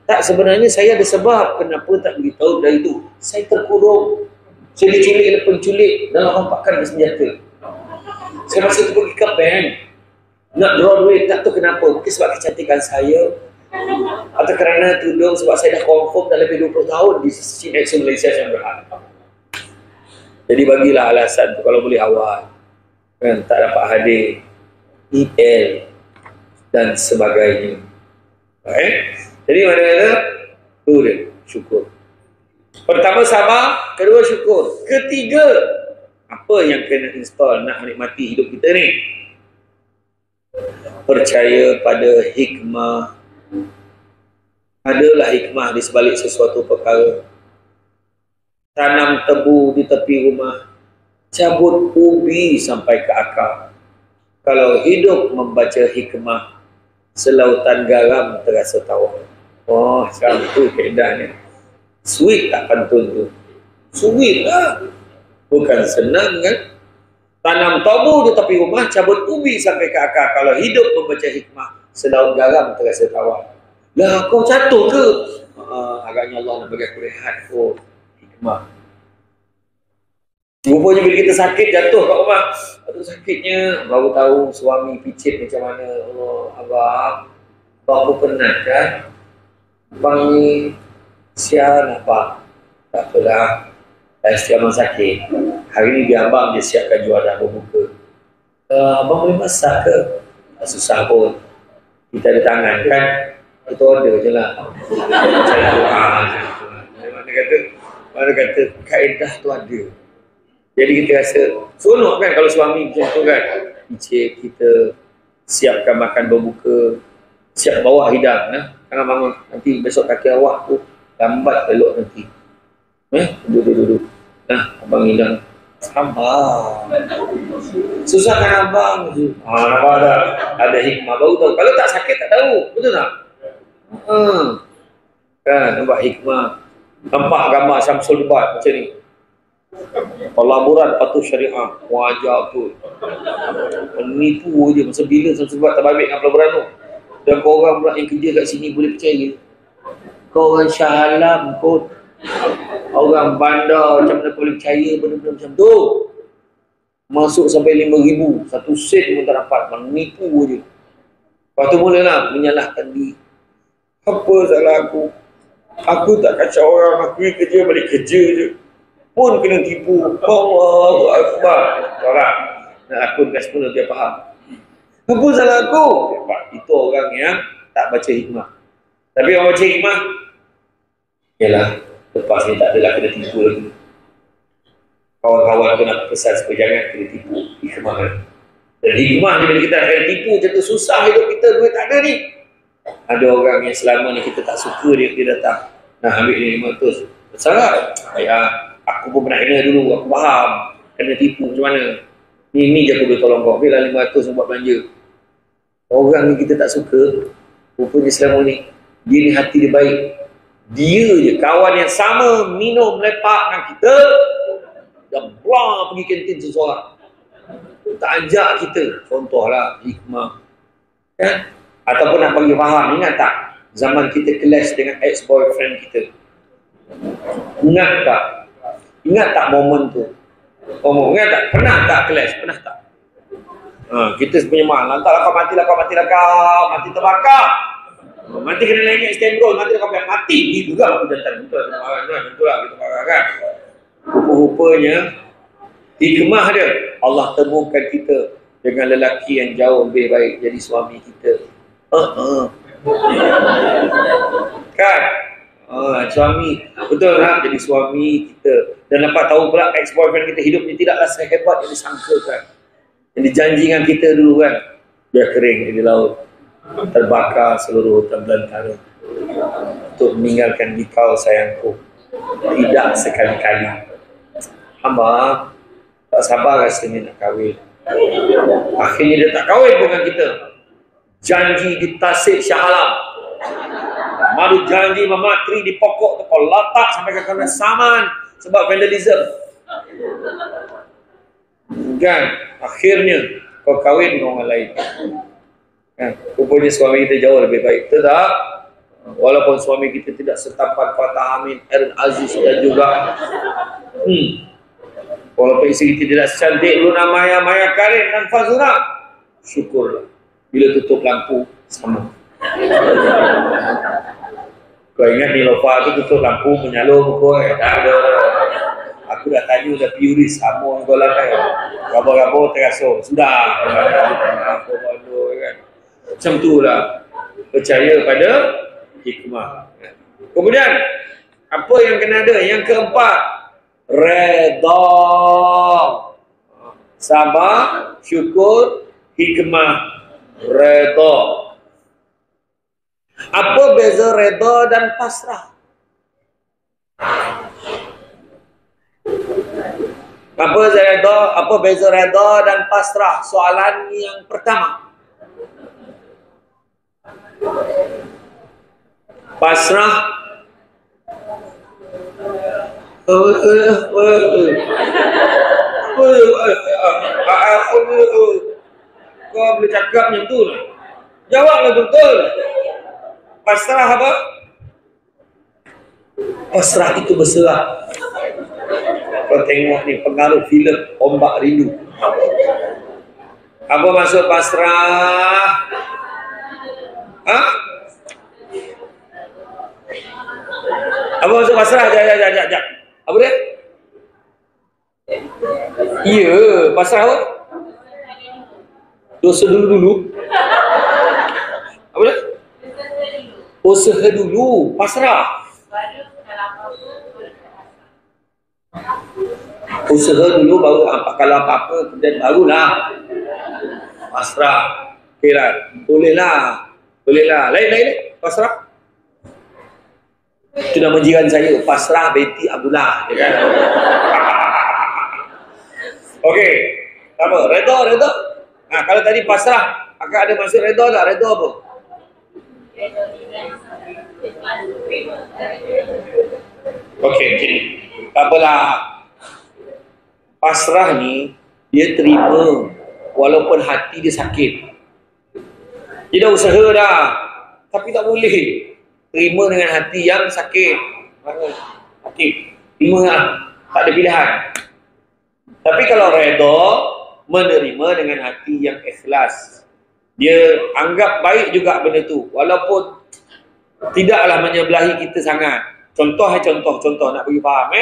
Tak, sebenarnya saya ada sebab kenapa tak beritahu dari itu. Saya terkurung, saya diculik oleh penculik dalam rompakan bersenjata. Saya masa itu pergi ke bank nak draw duit, tak tahu kenapa, mungkin sebab kecantikan saya atau kerana tudung, sebab saya dah confirm dah lebih 20 tahun di Action Malaysia yang berhak. Jadi bagilah alasan tu kalau boleh awal kan, tak dapat hadir EL dan sebagainya. Jadi mana kata tu dia syukur. Pertama sabar, kedua syukur, ketiga apa yang kena install nak menikmati hidup kita ni? Percaya pada hikmah. Adalah hikmah di sebalik sesuatu perkara. Tanam tebu di tepi rumah, cabut ubi sampai ke akar. Kalau hidup membaca hikmah, selautan garam terasa tawar. Oh, sekarang tu keadaannya. Sweet tak pantun tu? Sweet lah. Bukan senang kan? Tanam tabu di tepi rumah, cabut ubi sampai ke akar. Kalau hidup membaca hikmah, selaut garam terasa tawar. Lah kau jatuh ke? Agaknya Allah nak bagi aku rehat. Oh, hikmah. Rupanya bila kita sakit, jatuh kat rumah. Aduh sakitnya, baru tahu suami picit macam mana. Allah, abang aku penat kan? Abang ni sian apa? Tak apalah. Setiap abang sakit. Hari ni biar abang dia siapkan juadah berbuka. Abang boleh masak ke? Tak susah pun. Kita ada tangan kan? Kita order je lah. Mana kata kaedah tu ada. Jadi kita rasa seronok kan kalau suami macam tu kan. Encik kita siapkan makan berbuka. Siap bawah hidang. Jangan bangun. Nanti besok kaki awak tu lambat elok nanti. Duduk. Nah, abang hidang. Sabar. Susah kan abang tu. Nampak tak? Ada hikmah baru tahu. Kalau tak sakit tak tahu. Betul tak? Kan nampak hikmah. Nampak gambar Syamsul Debat macam ni. Pelaburan patuh syariah. Wajah tu. Penipu je. Masa bila Syamsul Debat terbabit dengan pelaburan tu. Dan korang pula yang kerja kat sini boleh percaya. Korang Shah Alam kot. Orang bandar macam mana boleh percaya benda-benda macam tu. Masuk sampai 5,000. Satu sen pun tak dapat. Menipu je. Lepas tu mulalah menyalahkan diri. Apa salah aku? Aku tak kacau orang. Aku kerja balik kerja je. Pun kena tipu. Allahu Akbar. Orang nak akun kat 10 dia faham. Apa salah aku? Itu orang yang tak baca hikmah. Tapi orang baca hikmah, yalah, lepas ni tak adalah kena tipu lagi. Kawan-kawan tu nak pesan supaya jangan kena tipu. Hikmah kan. Dan hikmah ni bila kita akan tipu macam tu susah hidup kita, duit tak ada ni. Ada orang yang selama ni kita tak suka dia datang. Nah ambil ni 500. Salah. Aku pun pernah kena dulu, aku faham. Kena tipu macam mana. Ni je aku boleh tolong kau. Ambil lah 500 buat belanja. Orang ni kita tak suka. Rupanya selama ni, dia ni hati dia baik. Dia je, kawan yang sama minum lepak dengan kita, dah belah pergi kantin seseorang. Tak ajak kita. Contohlah hikmah. Kan? Ataupun nak bagi faham. Ingat tak? Zaman kita kelas dengan ex-boyfriend kita. Ingat tak? Ingat tak momen tu? Ingat tak? Pernah tak kelas? Pernah tak? Kita punya mak, lantaklah kau mati terbakar. Mati kena naik stand roll, mati kau biar mati. Itu juga aku jantan. Betul lah kita marah kan. Rupa-rupanya hikmah dia. Allah temukan kita dengan lelaki yang jauh lebih baik jadi suami kita. Kan? Suami betul lah jadi suami kita. Dan dapat tahu pula ex-boyfriend kita hidupnya tidaklah sehebat yang disangkakan. Yang dijanjikan kita dulu kan. Biar kering di laut, terbakar seluruh hutan belantara untuk meninggalkan dikau sayangku. Tidak sekali-kali. Hamba tak sabar rasanya nak kahwin. Akhirnya dia tak kahwin dengan kita. Janji di Tasik Shah Alam. Madu janji mematri di pokok tu kau latak sampai ke kena saman sebab vandalism. Kan? Akhirnya kau kahwin dengan orang lain. Kan? Rupanya suami kita jauh lebih baik. Tak? Walaupun suami kita tidak setampan Fatah Amin, Aaron Aziz dan juga walaupun isteri kita tidak secantik Luna Maya, Maya Karin dan Fazura, syukurlah. Bila tutup lampu, sama. Kau ingat Nilofa tu tutup lampu menyalur kau? Tak ada. Aku dah tanya, dah piuris sama kau lah kan. Raba-raba terasa. Sudah. Macam tu lah. Percaya pada hikmah. Kemudian, apa yang kena ada? Yang keempat, redha. Sabar, syukur, hikmah, redha. Apa beza redha dan pasrah? Apa beza redha dan pasrah? Soalan yang pertama. Pasrah Apa kau boleh cakap macam tu? Jawablah betul. Pasrah apa? Pasrah itu berserah. Kau tengok ni pengaruh filem Ombak Rindu. Apa maksud pasrah? Ha? Apa maksud pasrah? Jap. Apa dia? Ya, pasrah apa? Dosa dulu. Apa dia? Usaha dulu, pasrah. Usaha dulu baru kalau apa-apa kemudian barulah pasrah. Okeylah. Bolehlah. Lain pasrah. Itu nama jiran saya, Pasrah binti Abdullah, ya kan? Okey. Apa? Redha. Kalau tadi pasrah, akan ada maksud redha tak? Redha apa? Okey, jadi tak apalah. Pasrah ni dia terima walaupun hati dia sakit. Dia dah usaha dah, tapi tak boleh. Terima dengan hati yang sakit. Terima lah. Tak ada pilihan. Tapi kalau redha, menerima dengan hati yang ikhlas. Dia anggap baik juga benda tu, walaupun tidaklah menyebelahi kita sangat. Contoh nak bagi faham.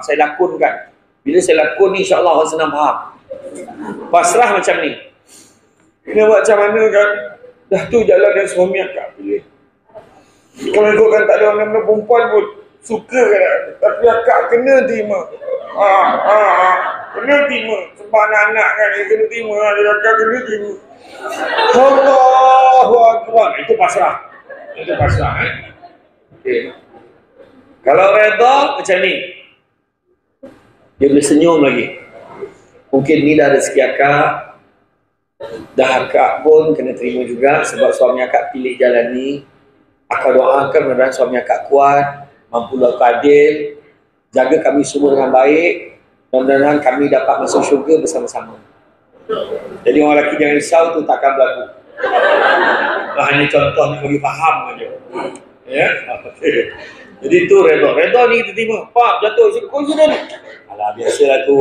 Saya lakonkan. Bila saya lakon ni, insya-Allah orang senang faham. Pasrah macam ni. Kena buat macam mana kan? Dah tu jalan dan suami akak pilih. Kalau ikutkan tak ada orang perempuan pun suka kan? Tapi akak kena terima. Kena terima. Sebab anak-anak kan dia kena terima. Akak kena terima. Allahu Akbar. Itu pasrah. Okay. Kalau redha macam ni, dia boleh senyum lagi. Mungkin ni dah rezeki akak, dah akak pun kena terima juga sebab suami akak pilih jalan ni. Akak doakan mudah-mudahan suami akak kuat, mampu lakukan adil, jaga kami semua dengan baik, mudah-mudahan kami dapat masuk syurga bersama-sama. Jadi orang lelaki jangan risau, tu takkan berlaku. Hanya contoh nak bagi faham saja. Ya? Okay. Jadi tu redha ni kita terima. Pak jatuh kau sudah ni. Alah biasalah tu.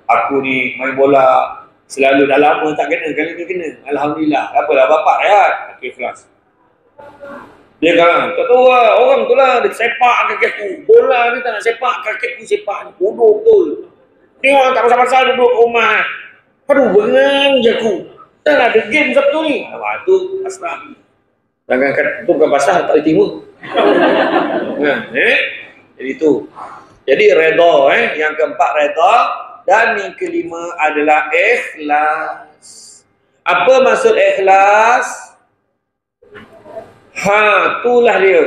Aku ni main bola selalu dah lama tak kena, kali ni kena. Alhamdulillah. Apalah bapak rehat. Okey ikhlas. Dia kan, tak tahu lah, orang tu lah, dia sepak kaki aku. Bola ni tak nak sepak, kaki aku sepak ni. Bodoh betul. Ni orang tak pasal-pasal duduk rumah. Aduh, bengang je aku. Dah lah, ada game Sabtu ni. Tu pasrah. Jangan kata, tu bukan pasrah, tak boleh terima. Jadi tu. Jadi redha, yang keempat redha. Dan yang kelima adalah ikhlas. Apa maksud ikhlas? Itulah dia.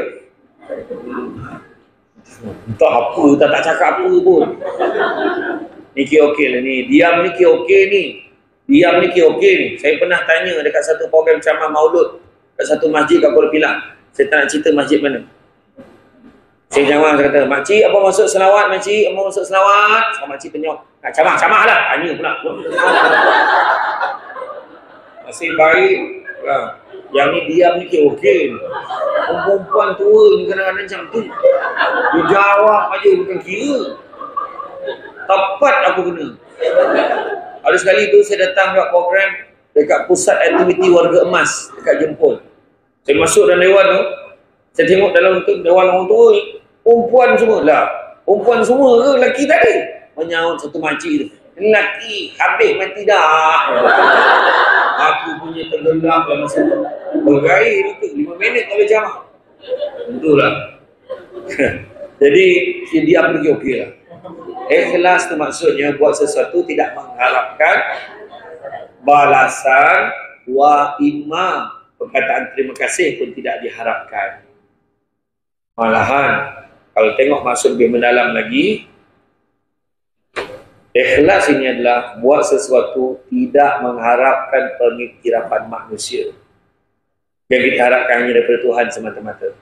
Tak apa, tak cakap apa pun. Ni okey lah ni. Diam ni okey ni. Saya pernah tanya dekat satu program ceramah maulud kat satu masjid kat Kuala Pilang. Saya tak nak cerita masjid mana. Saya jawab, saya kata, makcik apa maksud selawat makcik? Apa maksud selawat? So, makcik penyok. Nak camah lah. Tanya pula. Masih baik. Yang ni diam ni okey. Perempuan tua ni kadang-kadang macam tu. Dia jawab aja bukan kira. Tepat aku kena. Ada sekali tu saya datang buat program dekat pusat aktiviti warga emas dekat Jempol. Saya masuk dalam dewan tu, saya tengok dalam tu dewan orang tua ni, perempuan semua lah. Perempuan semua ke lelaki tadi? Menyaut satu makcik tu. Lelaki habis mati dah. Aku punya tenggelam dalam masa tu. Berair tu 5 minit tak boleh jamah. Tentulah. Jadi dia pergi okey lah. Ikhlas tu maksudnya buat sesuatu tidak mengharapkan balasan, wa imma, perkataan terima kasih pun tidak diharapkan. Malahan kalau tengok maksud lebih mendalam lagi, ikhlas ini adalah buat sesuatu tidak mengharapkan pengiktirafan manusia. Yang kita harapkan hanya daripada Tuhan semata-mata.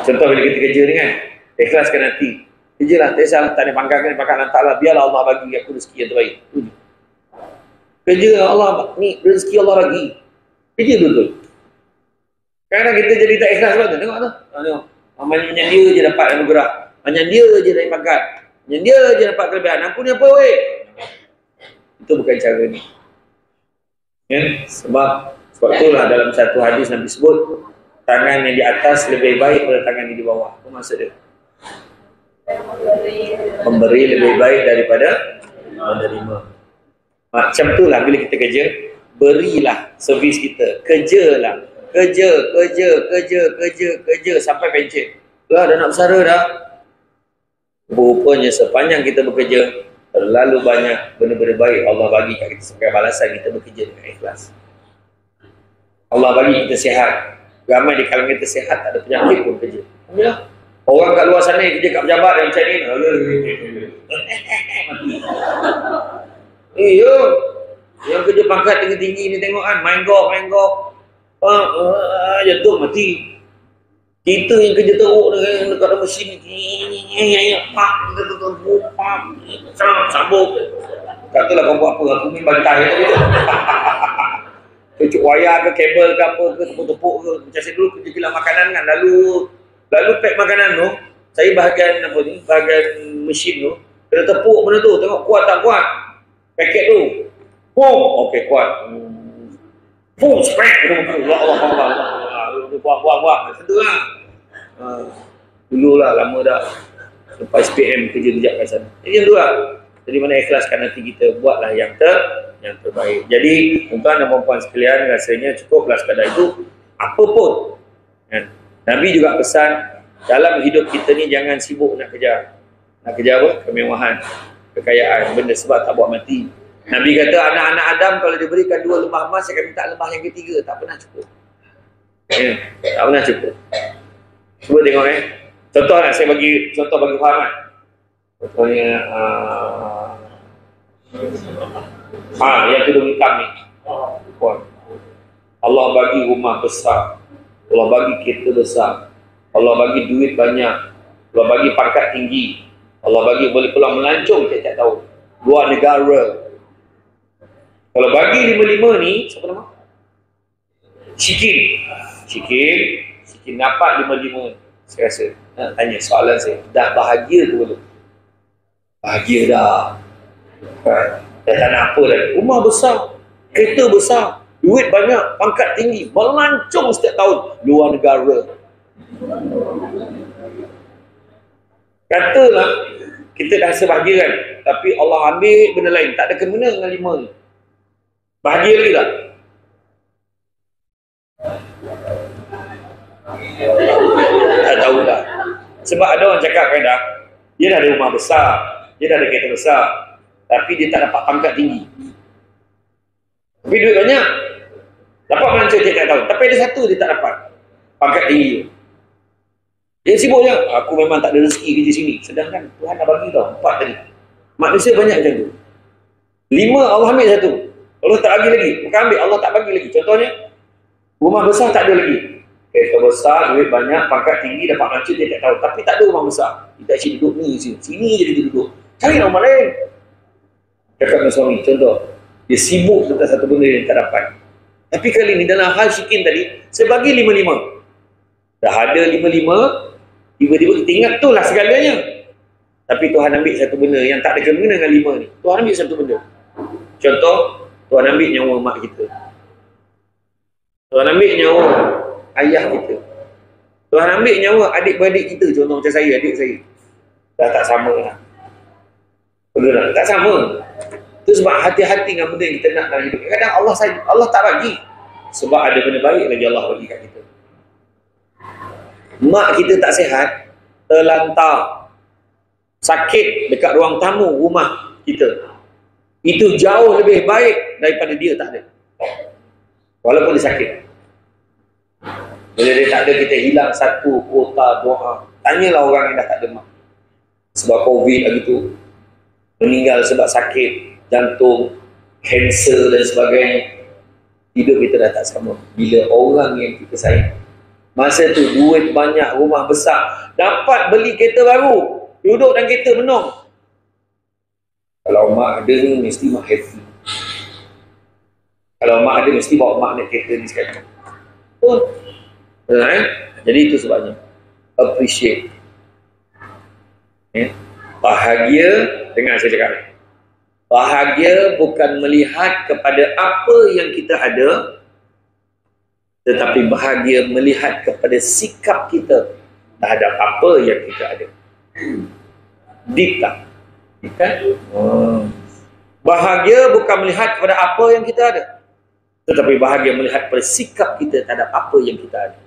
Contoh bila kita kerja ni kan, ikhlaskan hati. Kerja lah, tak kisah tak ada pangkat kan, pangkat lantak lah. Biarlah Allah bagi aku rezeki yang terbaik. Kerja Allah, ni rezeki Allah bagi. Kerja betul. Kadang kita jadi tak ikhlas sebab tu. Tengok tu. Tengok. Macam dia je dapat anugerah. Macam dia je dapat pangkat. Macam dia je dapat kelebihan. Aku ni apa weh? Itu bukan cara ni. Ya? Sebab itulah dalam satu hadis Nabi sebut, tangan yang di atas lebih baik daripada tangan yang di bawah. Apa maksud dia? Memberi lebih baik daripada menerima. Macam tu lah bila kita kerja, berilah servis kita. Kerjalah. Kerja sampai pencet. Dah nak bersara dah. Rupanya sepanjang kita bekerja, terlalu banyak benda-benda baik Allah bagi kat kita sebagai balasan kita bekerja dengan ikhlas. Allah bagi kita sihat. Ramai di kalangan kita sihat, tak ada penyakit pun kerja. Alhamdulillah. Orang kat luar sana kerja kat pejabat yang macam ni. Yo, yang kerja pangkat tinggi-tinggi ni tengok kan, main golf. Jatuh mati. Kita yang kerja teruk dekat mesin sambung. Katalah kau buat apa, aku ni bantai tu. Cucuk wayar ke, kabel ke apa ke, tepuk-tepuk ke. Macam saya dulu kerja kilang makanan kan, lalu pack makanan tu, saya bahagian apa ni, bahagian mesin tu, kena tepuk benda tu, tengok kuat tak kuat. Paket tu. Okey kuat. Spread tu. Allah. Buat. Macam tu lah. Dulu lah, lama dah. Lepas SPM kerja kejap kat sana. Jadi tu lah. Jadi mana ikhlaskan hati kita, buatlah yang terbaik. Jadi, tuan-tuan dan puan-puan sekalian, rasanya cukuplah sekadar itu. Apa pun. Nabi juga pesan, dalam hidup kita ni jangan sibuk nak kejar. Nak kejar apa? Kemewahan, kekayaan, benda sebab tak buat mati. Nabi kata anak-anak Adam kalau diberikan 2 lembah emas, saya akan minta lembah yang ketiga. Tak pernah cukup. Tak pernah cukup. Cuba tengok contoh lah, saya bagi contoh bagi faham kan. Contohnya yang tudung hitam ni. Allah bagi rumah besar, Allah bagi kereta besar, Allah bagi duit banyak, Allah bagi pangkat tinggi, Allah bagi boleh pulang melancong tiap-tiap tahun luar negara. Kalau bagi 55 ni, siapa nama? Sikin dapat 55. Saya rasa tanya soalan saya, dah bahagia tu belum? Bahagia dah. Dah tak nak apa dah. Rumah besar, kereta besar, duit banyak, pangkat tinggi, melancong setiap tahun luar negara. Katalah kita dah rasa bahagia kan, tapi Allah ambil benda lain, tak ada kena dengan 5 ni. Bahagia lagi tak? Tak tahulah. Sebab ada orang cakap kadang, dia dah ada rumah besar, dia dah ada kereta besar, tapi dia tak dapat pangkat tinggi. Tapi duit banyak, dapat melancong tiap tahun, tapi ada satu dia tak dapat pangkat tinggi. Dia sibuk je, aku memang tak ada rezeki kerja sini. Sedangkan Tuhan dah bagi tau, 4 tadi. Manusia banyak macam tu. 5 Allah ambil satu, Allah tak bagi lagi. Bukan ambil, Allah tak bagi lagi. Contohnya, rumah besar tak ada lagi. Kereta besar, duit banyak, pangkat tinggi, dapat melancong tiap tahun. Tapi tak ada rumah besar. Kita asyik duduk ni, sini je dia duduk. Cari rumah lain. Cakap dengan suami, contoh. Dia sibuk tentang satu benda yang tak dapat. Tapi kali ni dalam hal Syikin tadi, saya bagi 55. Dah ada 55, tiba-tiba kita ingat tu lah segalanya. Tapi Tuhan ambil satu benda yang tak ada kena dengan 5 ni. Tuhan ambil satu benda. Contoh, Tuhan ambil nyawa mak kita. Tuhan ambil nyawa ayah kita. Tuhan ambil nyawa adik-beradik kita. Contoh macam saya, adik saya. Dah tak sama lah. Betul tak? Tak sama. Itu sebab hati-hati dengan benda yang kita nak dalam hidup. Kadang Allah tak bagi. Sebab ada benda baik lagi Allah bagi kat kita. Mak kita tak sihat, terlantar, sakit dekat ruang tamu rumah kita. Itu jauh lebih baik daripada dia tak ada. Walaupun dia sakit. Bila dia tak ada, kita hilang satu kuota doa. Tanyalah orang yang dah tak ada mak. Sebab COVID lagi tu, meninggal sebab sakit, jantung, kanser dan sebagainya. Hidup kita dah tak sama. Bila orang yang kita sayang, masa tu duit banyak, rumah besar, dapat beli kereta baru, Duduk dalam kereta menung. Kalau mak ada ni mesti mak happy. Kalau mak ada mesti bawa mak naik kereta ni sekarang. Betul? Jadi itu sebabnya. Appreciate. Bahagia, dengar saya cakap. Bahagia bukan melihat kepada apa yang kita ada, tetapi bahagia melihat kepada sikap kita terhadap apa yang kita ada. Deep tak? Kan? Bahagia bukan melihat kepada apa yang kita ada, tetapi bahagia melihat pada sikap kita terhadap apa yang kita ada.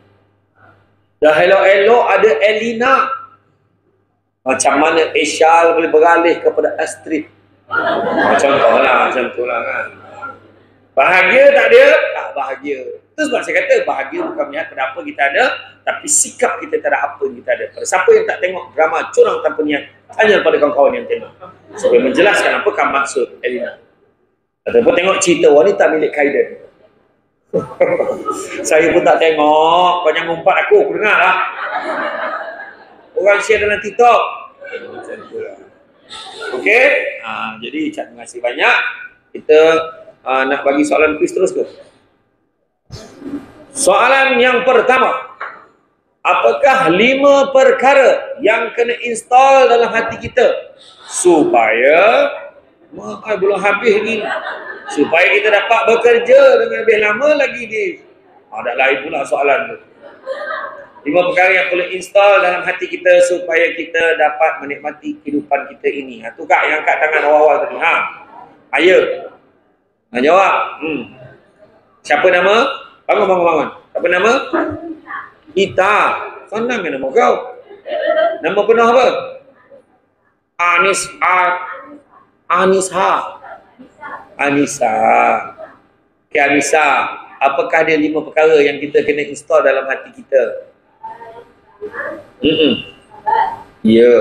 Dah elok-elok ada Elina, macam mana Isyal boleh beralih kepada Astrid. Macam tu lah kan. Bahagia tak dia? Tak bahagia. Itu sebab saya kata bahagia bukan melihat pada apa kita ada, tapi sikap kita terhadap apa yang kita ada. Pada siapa yang tak tengok drama Curang Tanpa Niat, tanya pada kawan-kawan yang tengok. Supaya menjelaskan apakah maksud Elina. Ataupun tengok cerita Wanita Milik Kaiden. Saya pun tak tengok. Kau jangan umpat aku dengar lah. Orang share dalam TikTok. Okey. Jadi terima kasih banyak. Kita nak bagi soalan kuis terus ke? Soalan yang pertama, apakah 5 perkara yang kena install dalam hati kita supaya belum habis ni, supaya kita dapat bekerja dengan lebih lama lagi ni? Dah lain pula soalan tu. 5 perkara yang perlu install dalam hati kita supaya kita dapat menikmati kehidupan kita ini. Tu kak yang angkat tangan awal-awal tadi. Ayo. Nak jawab? Siapa nama? Bangun. Apa nama? Ita. Senang kan nama kau? Nama penuh apa? Anissa. Okay, Anissa. Apakah ada 5 perkara yang kita kena install dalam hati kita? Ya.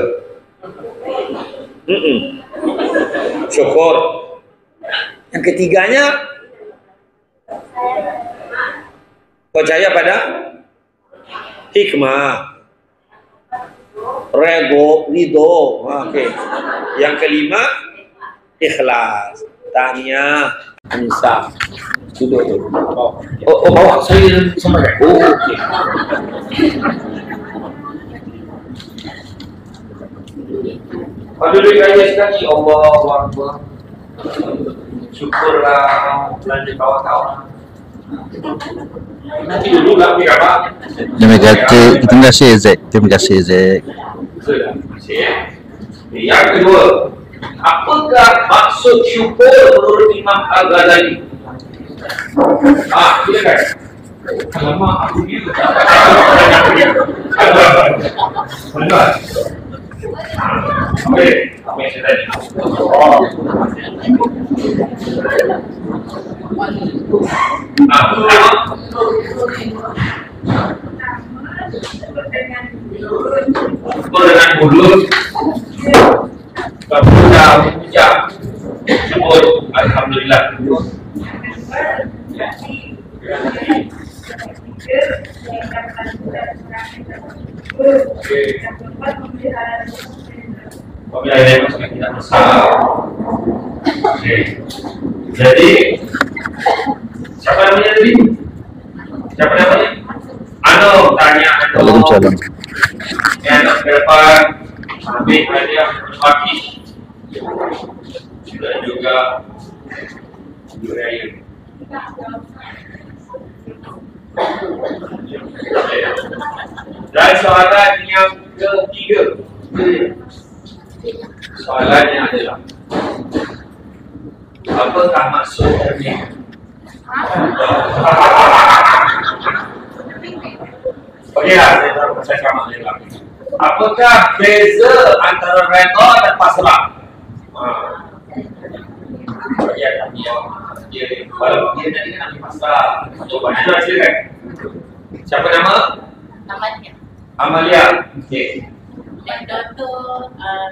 Syukur. Yang ketiganya, percaya pada hikmah. Ridho. Okey. Yang kelima, ikhlas. Tahniah Anissa. Duduk tu. Bawa saya sama kan? Okey. Duduk raya sekali. Allahu Akbar. Syukurlah belanja kawan-kawan. Nanti dulu lah pergi apa? Terima kasih Zek. Terima kasih Zek. Yang kedua, apakah maksud syukur menurut Imam Al-Ghazali? Silakan. Alamak, aku gitu. Benar. Okey, apa yang saya tadi? Dengan mulut, berputar, ucap, sebut Alhamdulillah. Apabila ada masalah tidak besar. Jadi siapa namanya tadi? Siapa namanya? Tanya Waalaikumsalam. Anak ke depan sampai ada yang berbaki juga Juraya. Dan soalan yang ketiga, soalannya adalah apakah maksud ini? Okeylah, saya sama lagi. Apakah beza antara redha dan pasrah? Dia kalau dia tadi kan ambil pasrah. Coba kita silakan. Siapa nama? Amalia. Okey. Redha tu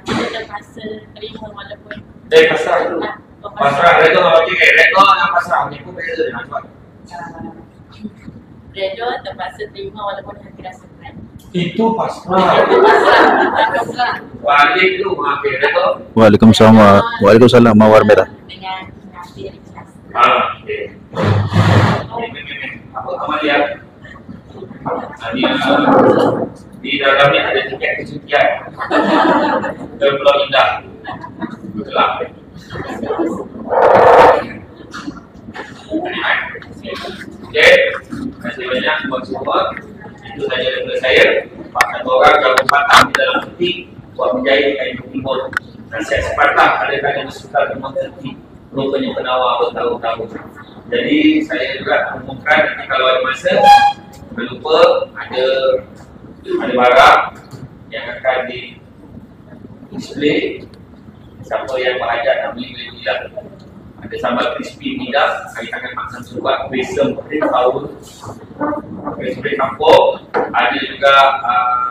kita terpaksa terima walaupun Pasrah tu. Pasrah redha okey. Redha dan pasrah ni pun beza dengan apa? redha terpaksa terima walaupun hati rasa berat. Itu pasrah. Wali dulu, okey, betul? Waalaikumsalam mawar merah. Dengan nasi yang khas. Okey. Apa nama dia? Di dalamnya ada tiket kesucian ke Pulau Indah. Betulah. Okey, terima kasih banyak buat semua. Itu saja daripada saya. Pak satu orang kalau patah di dalam peti buat menjahit kain timbul. Nasihat sepatah ada kalian suka memang peti. Rupanya penawar bertahun-tahun. Jadi saya juga umumkan nanti kalau ada masa, jangan lupa ada barang yang akan di display. Siapa yang berhajat nak beli boleh beli lah. Ada sambal crispy midas, kali tangan Mak Samsul buat besem tahun, spray kampung, ada juga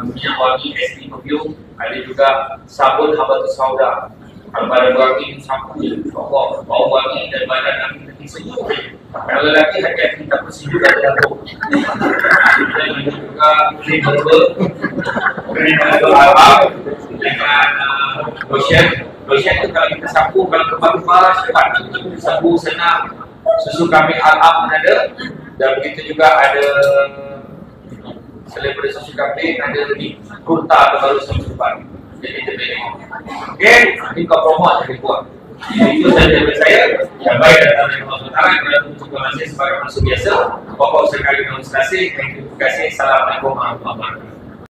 minyak wangi ST perfume, ada juga sabun habatus sauda. Kalau badan wangi sapu je, bau wangi dan badan nanti sejuk. Kalau lelaki hati-hati tak bersih juga di dapur. Dan juga krim herbal, abang dengan lotion. Lotion tu kalau kita sapu, kalau kebal-kebal cepat, kita sapu senang. Susu kambing al-am pun ada. Dan begitu juga ada selain daripada susu kambing, ada ni kurta baru susu cepat. Jadi kita boleh tengok. Okey, nanti kau promote jadi buat. Jadi itu saja daripada saya. Yang baik datang dari Allah SWT. Kita tunjukkan masih sebagai manusia biasa. Bapak sekali dengan terima kasih. Assalamualaikum warahmatullahi wabarakatuh.